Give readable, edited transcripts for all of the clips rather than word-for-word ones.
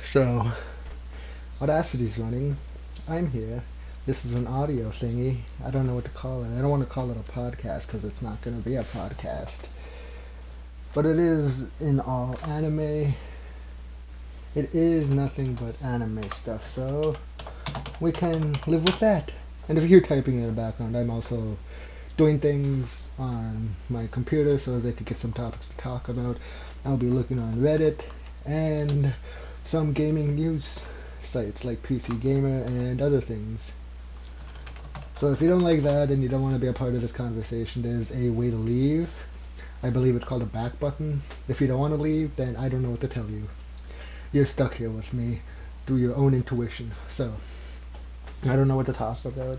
So, Audacity's running. I'm here. This is an audio thingy. I don't know what to call it. I don't want to call it a podcast because it's not going to be a podcast. But it is in all anime. It is nothing but anime stuff, so we can live with that. And if you're typing in the background, I'm also doing things on my computer so as I could get some topics to talk about. I'll be looking on Reddit and some gaming news sites like PC Gamer and other things. So if you don't like that and you don't want to be a part of this conversation, there's a way to leave. I believe it's called a back button. If you don't want to leave, then I don't know what to tell you. You're stuck here with me through your own intuition. So, I don't know what to talk about.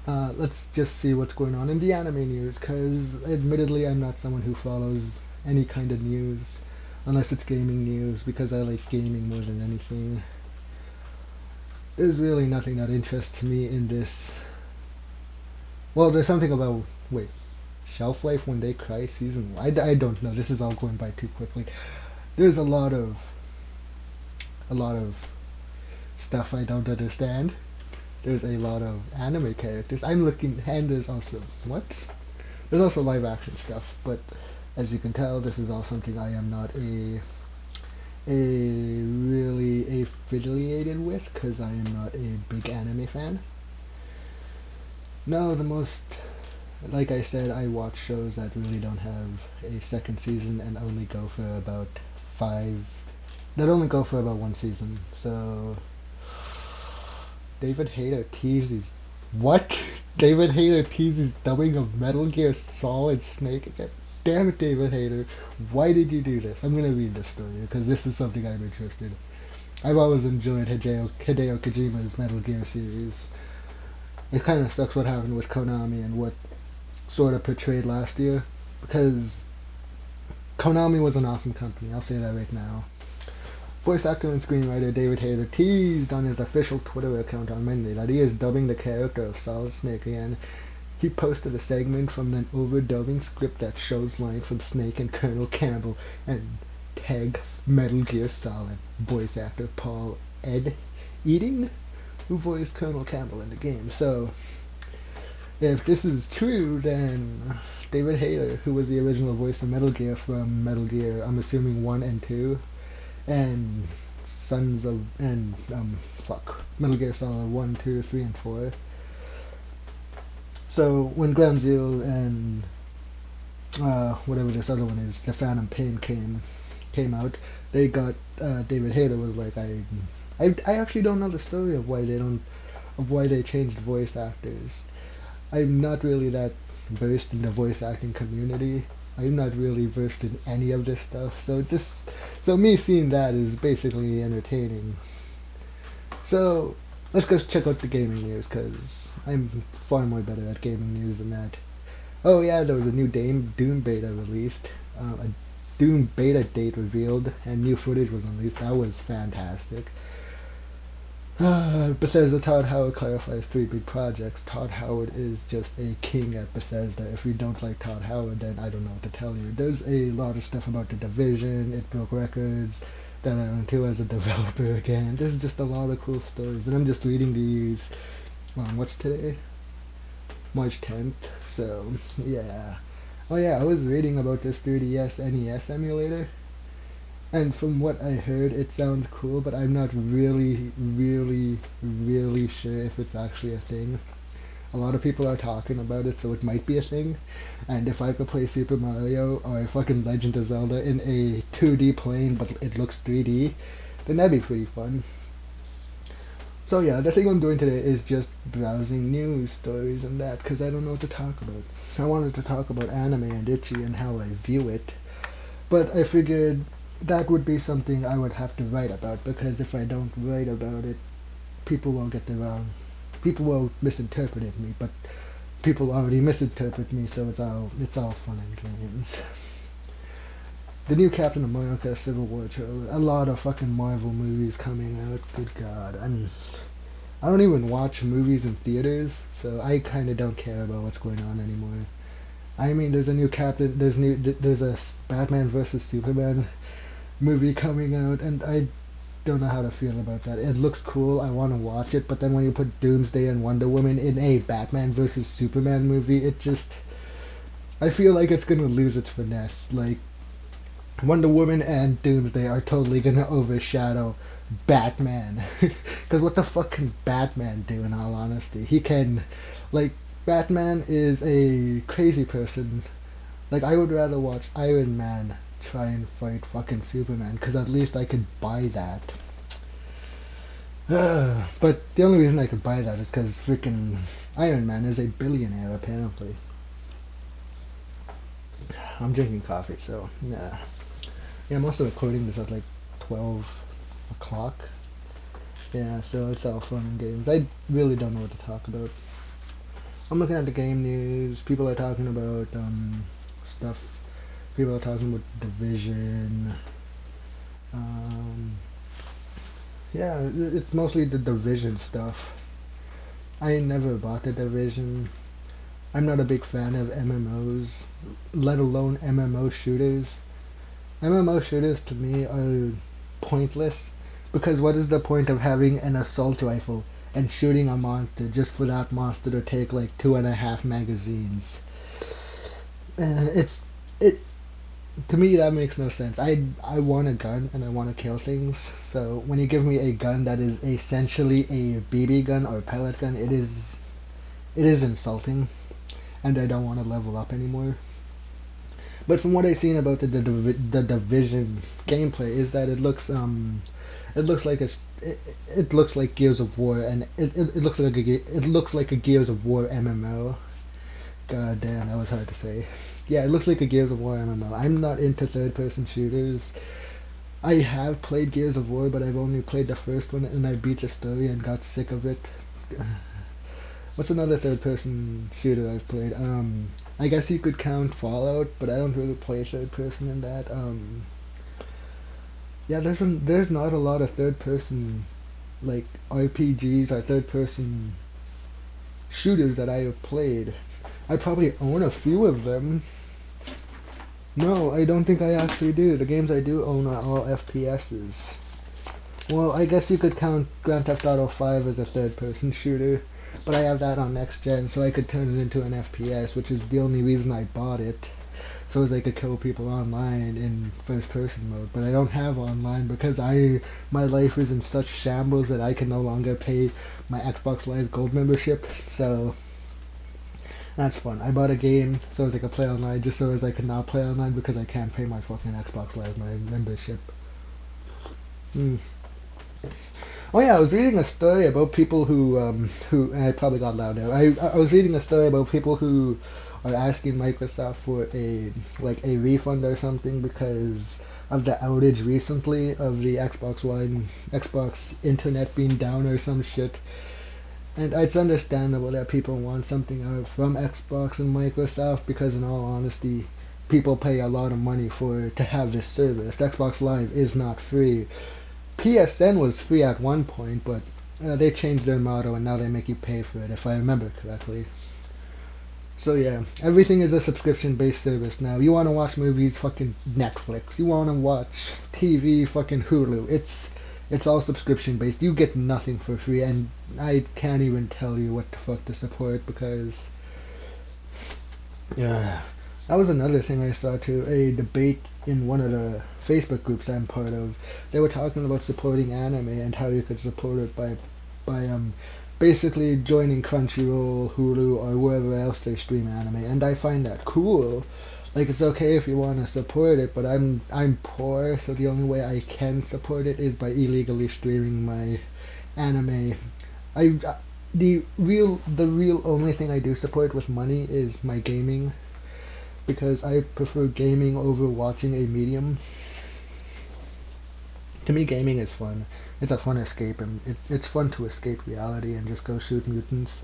Let's just see what's going on in the anime news, because admittedly I'm not someone who follows any kind of news, unless it's gaming news, because I like gaming more than anything. There's really nothing that interests me in this. Well, there's something about, wait, Shelf Life When They Cry Season 1? I don't know, this is all going by too quickly. There's a lot of stuff I don't understand. There's a lot of anime characters. I'm looking, and there's also, what? There's also live action stuff, but as you can tell, this is all something I am not really affiliated with, because I am not a big anime fan. No, like I said, I watch shows that really don't have a second season and only go for about one season, so David Hayter teases. What? David Hayter teases dubbing of Metal Gear Solid Snake again. Damn it, David Hayter. Why did you do this? I'm gonna read this story because this is something I'm interested in. I've always enjoyed Hideo Kojima's Metal Gear series. It kind of sucks what happened with Konami and what sort of portrayed last year, because Konami was an awesome company, I'll say that right now. Voice actor and screenwriter David Hayter teased on his official Twitter account on Monday that he is dubbing the character of Solid Snake again. He posted a segment from an overdubbing script that shows lines from Snake and Colonel Campbell and tagged Metal Gear Solid voice actor Paul Eading, who voiced Colonel Campbell in the game. So, if this is true, then David Hayter, who was the original voice of Metal Gear from Metal Gear, I'm assuming 1 and 2, and Metal Gear Solid 1, 2, 3, and 4. So when Ground Zero and whatever this other one is, The Phantom Pain came out, they got David Hayter was like, I actually don't know the story of why they changed voice actors. I'm not really that versed in the voice acting community. I'm not really versed in any of this stuff, so me seeing that is basically entertaining. So let's go check out the gaming news, because I'm far more better at gaming news than that. Oh yeah, there was a new Doom beta released, a Doom beta date revealed, and new footage was released. That was fantastic. Bethesda Todd Howard clarifies 3 big projects. Todd Howard is just a king at Bethesda. If you don't like Todd Howard, then I don't know what to tell you. There's a lot of stuff about The Division. It broke records that I went to as a developer again. There's just a lot of cool stories. And I'm just reading these. What's today? March 10th. So, yeah. Oh yeah, I was reading about this 3DS NES emulator. And from what I heard, it sounds cool, but I'm not really sure if it's actually a thing. A lot of people are talking about it, so it might be a thing. And if I could play Super Mario or fucking Legend of Zelda in a 2D plane, but it looks 3D, then that'd be pretty fun. So yeah, the thing I'm doing today is just browsing news stories and that, because I don't know what to talk about. I wanted to talk about anime and Itchy and how I view it, but I figured that would be something I would have to write about, because if I don't write about it, people will misinterpret me, but people already misinterpret me, so it's all fun and games. The new Captain America Civil War trailer, a lot of fucking Marvel movies coming out, good god. I don't even watch movies in theaters, so I kinda don't care about what's going on anymore. I mean, there's a Batman vs Superman movie coming out, and don't know how to feel about that. It looks cool. I want to watch it, but then when you put Doomsday and Wonder Woman in a Batman versus Superman movie, it just I feel like it's gonna lose its finesse. Like Wonder Woman and Doomsday are totally gonna overshadow Batman. Because what the fuck can Batman do, in all honesty? He can, like, Batman is a crazy person. Like, I would rather watch Iron Man try and fight fucking Superman, because at least I could buy that. But the only reason I could buy that is because freaking Iron Man is a billionaire, apparently. I'm drinking coffee, so, yeah. Yeah, I'm also recording this at like 12 o'clock. Yeah, so it's all fun and games. I really don't know what to talk about. I'm looking at the game news. People are talking about stuff. People are talking about Division. Yeah, it's mostly the Division stuff. I never bought the Division. I'm not a big fan of MMOs, let alone MMO shooters. MMO shooters to me are pointless, because what is the point of having an assault rifle and shooting a monster just for that monster to take like 2.5 magazines? It to me that makes no sense. I want a gun and I want to kill things. So when you give me a gun that is essentially a BB gun or a pellet gun, it is insulting, and I don't want to level up anymore. But from what I've seen about the Division gameplay is that it looks like Gears of War, and it looks like a Gears of War MMO. God damn, that was hard to say. Yeah, it looks like a Gears of War MMO. I'm not into third person shooters. I have played Gears of War, but I've only played the first one, and I beat the story and got sick of it. What's another third person shooter I've played? I guess you could count Fallout, but I don't really play third person in that. Yeah, there's not a lot of third person like RPGs or third person shooters that I have played. I probably own a few of them. No, I don't think I actually do. The games I do own are all FPSs. Well, I guess you could count Grand Theft Auto 5 as a third person shooter, but I have that on next gen, so I could turn it into an FPS, which is the only reason I bought it. So as I could kill people online in first person mode, but I don't have online because my life is in such shambles that I can no longer pay my Xbox Live Gold membership. So that's fun. I bought a game so as I could play online, just so as I could not play online because I can't pay my fucking Xbox Live membership. Oh yeah, I was reading a story about people who I probably got loud now. I was reading a story about people who are asking Microsoft for a refund or something because of the outage recently of the Xbox internet being down or some shit. And it's understandable that people want something out from Xbox and Microsoft because, in all honesty, people pay a lot of money to have this service. Xbox Live is not free. PSN was free at one point, but they changed their motto and now they make you pay for it, if I remember correctly. So yeah, everything is a subscription-based service now. You want to watch movies, fucking Netflix. You want to watch TV, fucking Hulu. It's all subscription-based. You get nothing for free, and I can't even tell you what the fuck to support because... Yeah. That was another thing I saw too, a debate in one of the Facebook groups I'm part of. They were talking about supporting anime and how you could support it by basically joining Crunchyroll, Hulu, or wherever else they stream anime, and I find that cool. Like, it's okay if you want to support it, but I'm poor, so the only way I can support it is by illegally streaming my anime. The real only thing I do support with money is my gaming, because I prefer gaming over watching a medium. To me, gaming is fun. It's a fun escape, and it's fun to escape reality and just go shoot mutants.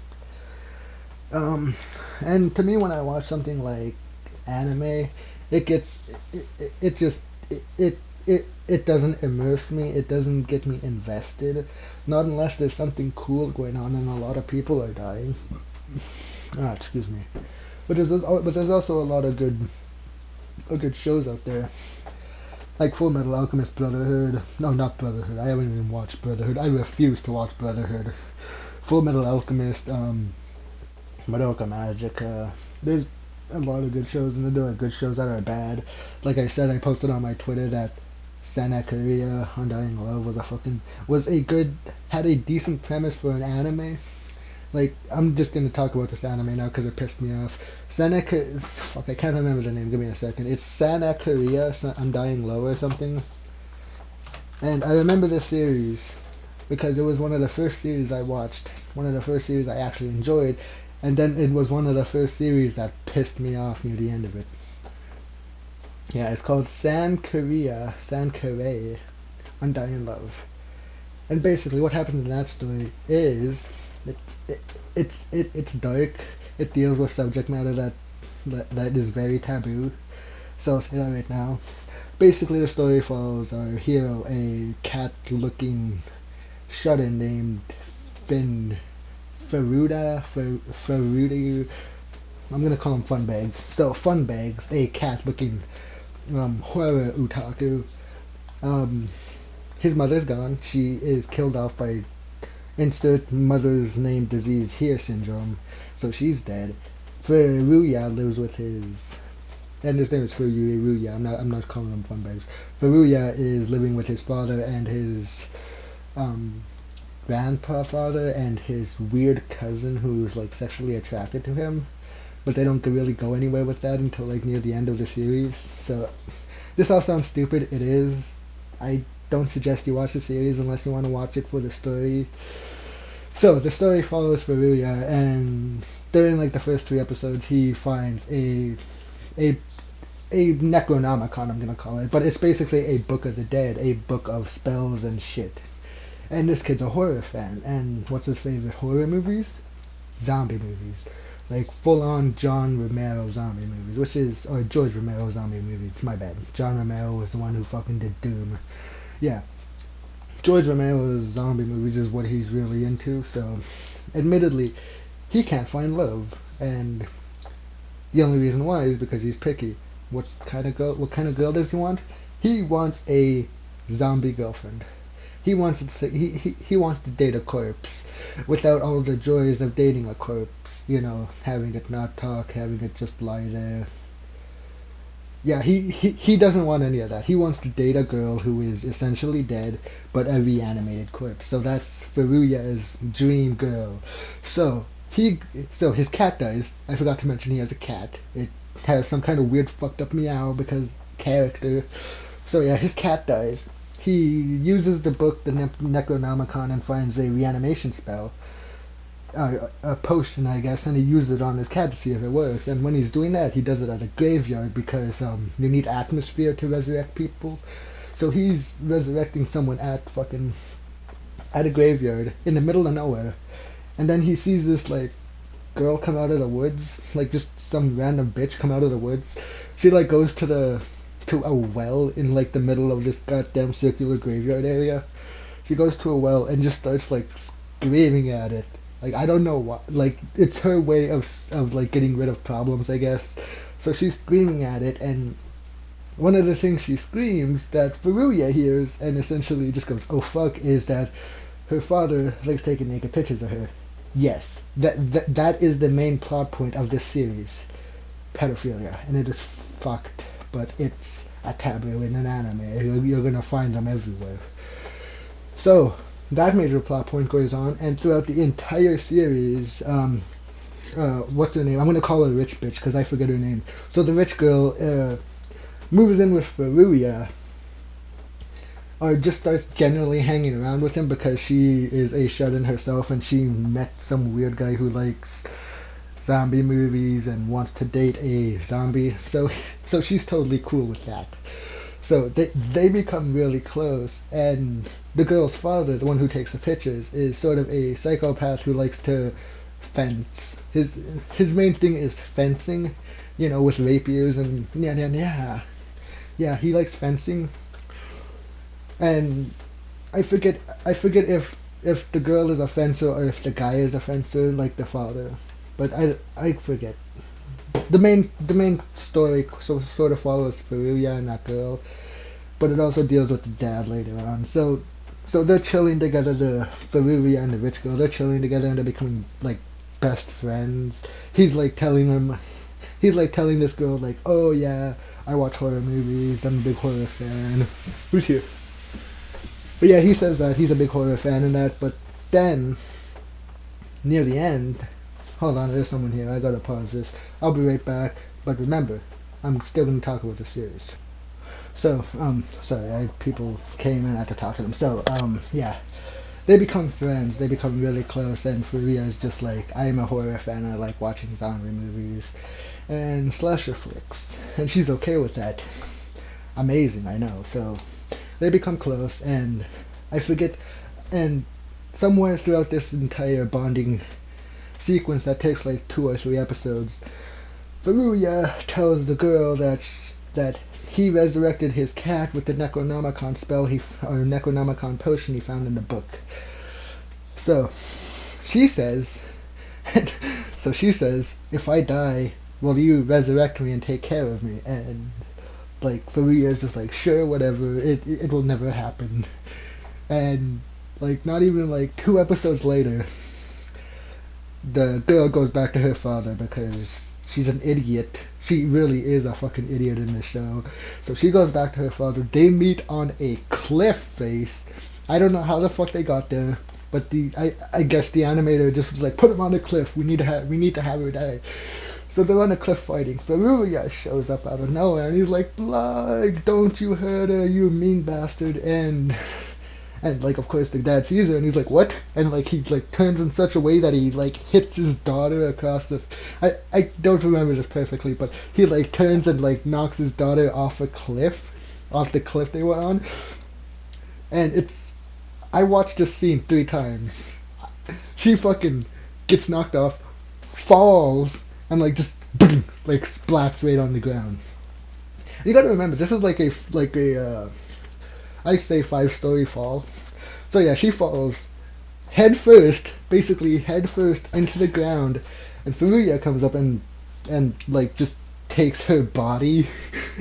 And to me, when I watch something like anime, it doesn't immerse me. It doesn't get me invested. Not unless there's something cool going on and a lot of people are dying. Excuse me. But there's also a lot of good shows out there. like Full Metal Alchemist Brotherhood. No, not Brotherhood. I haven't even watched Brotherhood. I refuse to watch Brotherhood. Full Metal Alchemist, Madoka Magica. There's a lot of good shows, and there are good shows that are bad. Like I said, I posted on my Twitter that Sankarea, Undying Love had a decent premise for an anime. Like, I'm just gonna talk about this anime now because it pissed me off. Fuck, I can't remember the name. Give me a second. It's Sankarea, Undying Love or something. And I remember this series because it was one of the first series I watched. One of the first series I actually enjoyed. And then it was one of the first series that pissed me off near the end of it. Yeah, it's called Sankarea, Undying Love. And basically what happens in that story is it's dark. It deals with subject matter that is very taboo. So I'll say that right now. Basically the story follows our hero, a cat-looking shut-in named Faruda. I'm gonna call him Funbags. So Funbags, a cat-looking horror otaku. His mother's gone. She is killed off by insert mother's name disease here syndrome. So she's dead. Furuya lives with his, and his name is Furuya. I'm not calling him Funbags. Furuya is living with his father and his grandfather and his weird cousin who's like sexually attracted to him. But they don't really go anywhere with that until like near the end of the series. So this all sounds stupid. It is. I don't suggest you watch the series unless you want to watch it for the story. So the story follows Furuya, and during like the first 3 episodes, he finds a Necronomicon, I'm gonna call it, but it's basically a book of the dead, a book of spells and shit. And this kid's a horror fan, and what's his favorite horror movies? Zombie movies. Like full-on John Romero zombie movies, or George Romero zombie movies, my bad. John Romero was the one who fucking did Doom. Yeah. George Romero's zombie movies is what he's really into, so admittedly, he can't find love, and the only reason why is because he's picky. What kind of girl does he want? He wants a zombie girlfriend. He wants to date a corpse without all the joys of dating a corpse. You know, having it not talk, having it just lie there. Yeah, he doesn't want any of that. He wants to date a girl who is essentially dead, but a reanimated corpse. So that's Furuya's dream girl. So his cat dies. I forgot to mention he has a cat. It has some kind of weird fucked up meow because character. So yeah, his cat dies. He uses the book, the Necronomicon, and finds a reanimation spell. A potion, I guess, and he uses it on his cat to see if it works. And when he's doing that, he does it at a graveyard because you need atmosphere to resurrect people. So he's resurrecting someone at a graveyard in the middle of nowhere. And then he sees this, like, girl come out of the woods, like just some random bitch come out of the woods. She like goes to a well in like the middle of this goddamn circular graveyard area. She goes to a well and just starts like screaming at it. Like I don't know what, like it's her way of like getting rid of problems, I guess. So she's screaming at it, and one of the things she screams that Furuya hears and essentially just goes, "Oh fuck," is that her father likes taking naked pictures of her. Yes, that is the main plot point of this series, pedophilia, and it is fucked. But it's a taboo in an anime. You're gonna find them everywhere. So that major plot point goes on, and throughout the entire series, what's her name? I'm gonna call her Rich Bitch because I forget her name. So the rich girl moves in with Furuya, or just starts generally hanging around with him because she is a shut-in herself, and she met some weird guy who likes zombie movies and wants to date a zombie. So she's totally cool with that. So they become really close, and the girl's father, the one who takes the pictures, is sort of a psychopath who likes to fence. His main thing is fencing, with rapiers and yeah, he likes fencing. And I forget if the girl is a fencer or if the guy is a fencer, like the father. But I forget. The main story sort of follows Furuya and that girl. but it also deals with the dad later on. So they're chilling together, the Faruria and the rich girl. They're chilling together and they're becoming like best friends. He's like telling them, he's like telling this girl like, oh yeah, I watch horror movies. I'm a big horror fan. Who's here? But yeah, he says that he's a big horror fan and that. But then near the end, hold on, there's someone here. I gotta pause this. I'll be right back. But remember, I'm still gonna talk about the series. So, sorry, people came and I had to talk to them. So, yeah, they become friends. They become really close, and Furia is just like, I'm a horror fan. I like watching zombie movies and slasher flicks, and she's okay with that. Amazing, I know. So, they become close, and I forget, and somewhere throughout this entire bonding sequence that takes like 2 or 3 episodes, Furia tells the girl that he resurrected his cat with the Necronomicon spell or Necronomicon potion he found in the book. So she says, if I die, will you resurrect me and take care of me? And like Faria is just like, sure, whatever. It will never happen. And like not even like 2 episodes later, the girl goes back to her father because she's an idiot. She really is a fucking idiot in this show. So she goes back to her father. They meet on a cliff face. I don't know how the fuck they got there, but I guess the animator just like, put him on a cliff. We need to have her die. So they're on a cliff fighting. Faruria shows up out of nowhere and he's like, blood, don't you hurt her, you mean bastard. And like, of course, the dad sees her and he's like, what? And like, he like turns in such a way that he like hits his daughter across the... I don't remember this perfectly, but he like turns and like knocks his daughter off the cliff they were on. And it's... I watched this scene 3 times. She fucking gets knocked off, falls, and like just boom, like splats right on the ground. You gotta remember, this is like a I say 5-story fall. So yeah, she falls basically head first into the ground, and Furuya comes up and like just takes her body.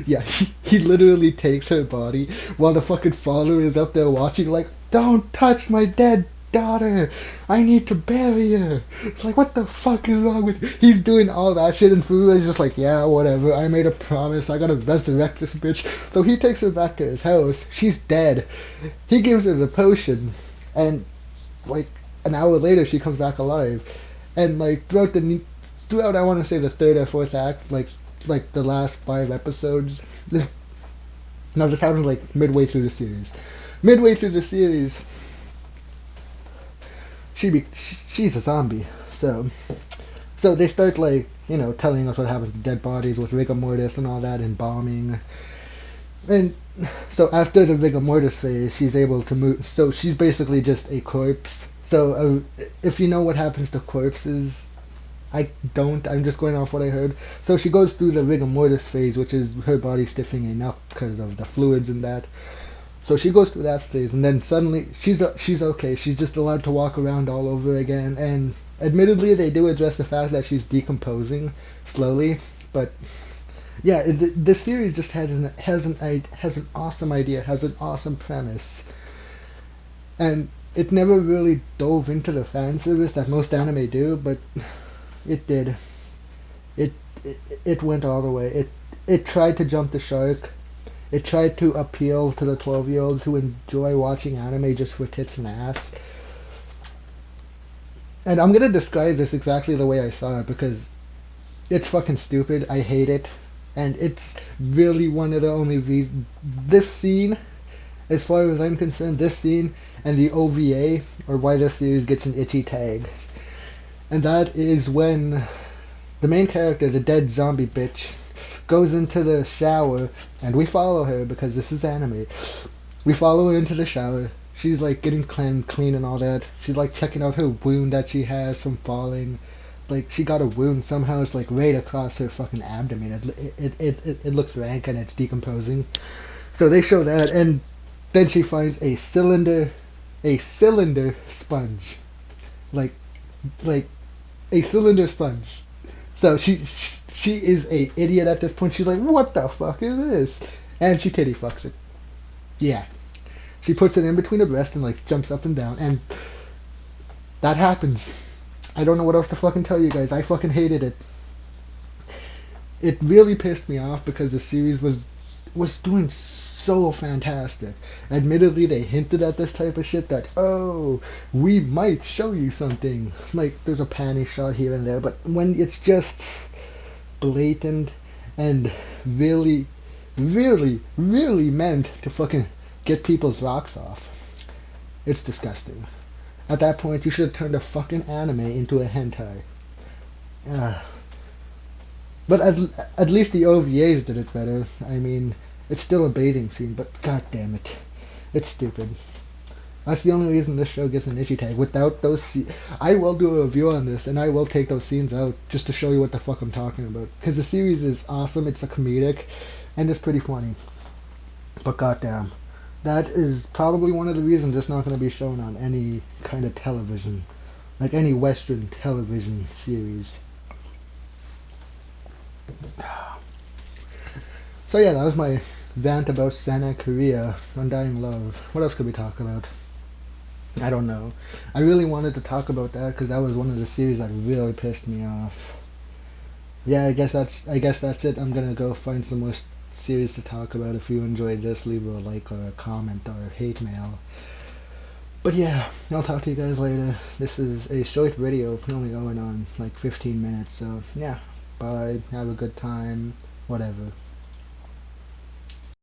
Yeah, he literally takes her body while the fucking father is up there watching like, don't touch my dead daughter, I need to bury her. It's like, what the fuck is wrong with you? He's doing all that shit and Furuya's just like, yeah, whatever, I made a promise, I gotta resurrect this bitch. So he takes her back to his house. She's dead. He gives her the potion, and like an hour later she comes back alive. And like throughout I want to say the 3rd or 4th act, like the last 5 episodes, this happens like midway through the series. She's a zombie. So they start like, telling us what happens to dead bodies with rigor mortis and all that, and bombing. And so after the rigor mortis phase, she's able to move. So she's basically just a corpse. So if you know what happens to corpses, I don't. I'm just going off what I heard. So she goes through the rigor mortis phase, which is her body stiffening up because of the fluids and that. So she goes through that phase, and then suddenly she's okay. She's just allowed to walk around all over again. And admittedly, they do address the fact that she's decomposing slowly. But yeah, this series just has an awesome idea, has an awesome premise, and it never really dove into the fan service that most anime do. But it did. It went all the way. It tried to jump the shark. It tried to appeal to the 12-year-olds who enjoy watching anime just for tits and ass. And I'm gonna describe this exactly the way I saw it because it's fucking stupid. I hate it. And it's really one of the only reasons... This scene, as far as I'm concerned, this scene and the OVA are why this series gets an itchy tag. And that is when the main character, the dead zombie bitch, goes into the shower, and we follow her because this is anime. We follow her into the shower. She's like getting clean and all that. She's like checking out her wound that she has from falling. Like, she got a wound somehow. It's like right across her fucking abdomen. It looks rank and it's decomposing. So they show that, and then she finds a cylinder sponge, like a cylinder sponge. So she is a idiot at this point. She's like, what the fuck is this? And she titty fucks it. Yeah. She puts it in between her breasts and like jumps up and down, and that happens. I don't know what else to fucking tell you guys. I fucking hated it. It really pissed me off because the series was doing so fantastic. Admittedly, they hinted at this type of shit that, oh, we might show you something. Like, there's a panty shot here and there, but when it's just blatant and really, really, really meant to fucking get people's rocks off, it's disgusting. At that point, you should have turned a fucking anime into a hentai. Uh, but at least the OVAs did it better. I mean, it's still a bathing scene, but god damn it. It's stupid. That's the only reason this show gets an itchy tag. Without those I will do a review on this, and I will take those scenes out just to show you what the fuck I'm talking about. Because the series is awesome, it's a comedic, and it's pretty funny. But goddamn, that is probably one of the reasons it's not going to be shown on any kind of television. Like any Western television series. So yeah, that was my rant about Sankarea, Undying Love. What else could we talk about? I don't know. I really wanted to talk about that because that was one of the series that really pissed me off. Yeah, I guess that's it. I'm gonna go find some more series to talk about. If you enjoyed this, leave a like or a comment or hate mail. But yeah, I'll talk to you guys later. This is a short video, only going on like 15 minutes. So yeah, bye. Have a good time. Whatever.